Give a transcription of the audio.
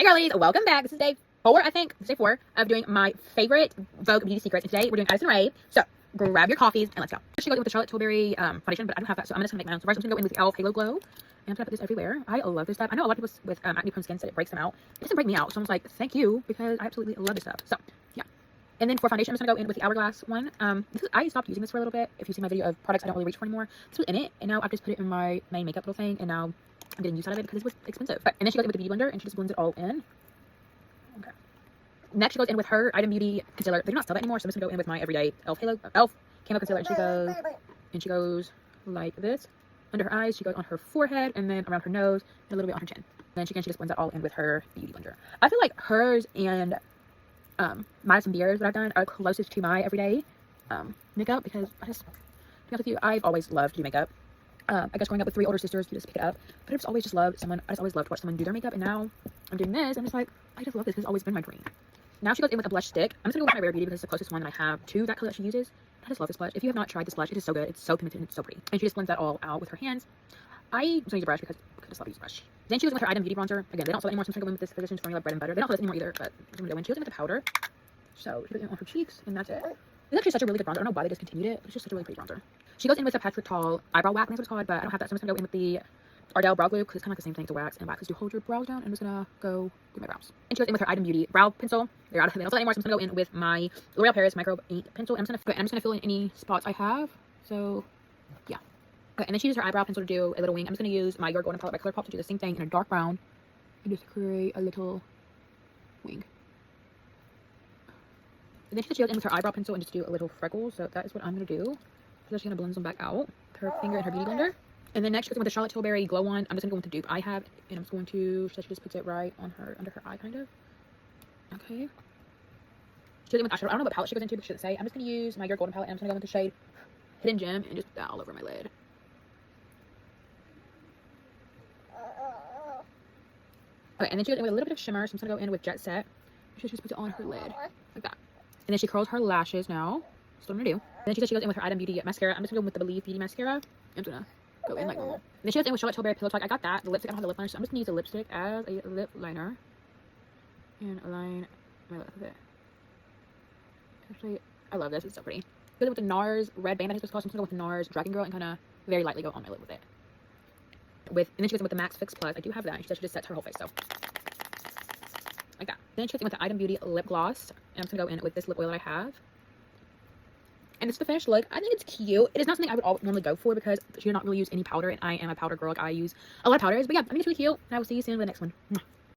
Hey girlies, welcome back. This is day 4, I think. This is day 4 of doing my favorite Vogue beauty secrets. And today we're doing Addison Rae. So grab your coffees and let's go. She goes in with the Charlotte Tilbury foundation, but I don't have that, so I'm just gonna make my own. So first I'm gonna go in with the e.l.f. Halo Glow. And I'm gonna put this everywhere. I love this stuff. I know a lot of people with acne prone skin said it breaks them out. It doesn't break me out, so I'm just like, thank you, because I absolutely love this stuff. So yeah. And then for foundation, I'm just gonna go in with the Hourglass one. I stopped using this for a little bit. If you see my video of products I don't really reach for anymore, this was in it, and now I've just put it in my main makeup little thing, and now I'm getting use out of it because it was expensive. But, and then she goes in with the beauty blender and she just blends it all in. Okay. Next, she goes in with her Item Beauty concealer. They do not sell that anymore, so I'm just gonna go in with my everyday e.l.f. Camo concealer, and she goes like this under her eyes. She goes on her forehead, and then around her nose, and a little bit on her chin. And then she just blends that all in with her beauty blender. I feel like hers and Madison Beer's that I've done are closest to my everyday makeup, because I just, to be honest with you, I've always loved to do makeup. I guess growing up with 3 older sisters, you just pick it up. But I just always loved someone. I just always loved to watch someone do their makeup, and now I'm doing this. I'm just like, I just love this. It's always been my dream. Now she goes in with a blush stick. I'm just gonna go with my Rare Beauty because it's the closest one that I have to that color that she uses. I just love this blush. If you have not tried this blush, it is so good. It's so pigmented and it's so pretty. And she just blends that all out with her hands. I'm just gonna use a brush because I just love to use a brush. Then she goes in with her Item Beauty bronzer. Again, they don't sell it anymore, so I'm gonna go in with this Physicians Formula Bread and Butter. They don't sell this anymore either, but I'm gonna go in. She goes in with the powder. So she goes in on her cheeks, and that's it. It's actually such a really good bronzer. I don't know why they discontinued it, but it's just such a really pretty bronzer. She goes in with a Patrick Tall eyebrow wax, that's what it's called, but I don't have that, so I'm just gonna go in with the Ardell brow glue because it's kind of like the same thing as a wax, and waxes do hold your brows down. I'm just gonna go do my brows. And she goes in with her Item Beauty brow pencil. They're out of, they don't sell that anymore, so I'm just gonna go in with my L'Oreal Paris Micro Ink pencil. And I'm just gonna fill in any spots I have. So yeah. Okay, and then she uses her eyebrow pencil to do a little wing. I'm just gonna use my Your Golden palette by ColourPop to do the same thing in a dark brown and just create a little wing. And then she goes in with her eyebrow pencil and just do a little freckle. So that is what I'm going to do. So she's going to blend them back out with her finger and her beauty blender. And then next she goes in with the Charlotte Tilbury Glow Wand. I'm just going to go with the dupe I have. And I'm just going to, she just puts it right on her, under her eye kind of. Okay. She goes in with eyeshadow. I don't know what palette she goes into, but she doesn't say. I'm just going to use my Your Golden palette. And I'm just going to go with the shade Hidden Gem and just put that all over my lid. Okay, and then she goes in with a little bit of shimmer. So I'm just going to go in with Jet Set. She just puts it on her lid. Like that. And then she curls her lashes now. That's what I'm gonna do. And then she says she goes in with her Item Beauty mascara. I'm just gonna go with the Believe Beauty mascara. I'm just gonna go in like normal. And then she goes in with Charlotte Tilbury Pillow Talk. I got that. The lipstick, I don't have the lip liner, so I'm just gonna use the lipstick as a lip liner. And align my lip with it. Actually, I love this. It's so pretty. Goes in with the NARS red band, I think it's called. So I'm just gonna go with the NARS Dragon Girl and kind of very lightly go on my lip with it. And then she goes in with the Max Fix Plus. I do have that. And she says she just sets her whole face, so. Like that. Then she goes in with the Item Beauty lip gloss. And I'm just gonna go in with this lip oil that I have. And it's the finished look. I think it's cute. It is not something I would normally go for because she did not really use any powder, and I am a powder girl. Like, I use a lot of powders. But yeah, I think it's really cute. And I will see you soon with the next one.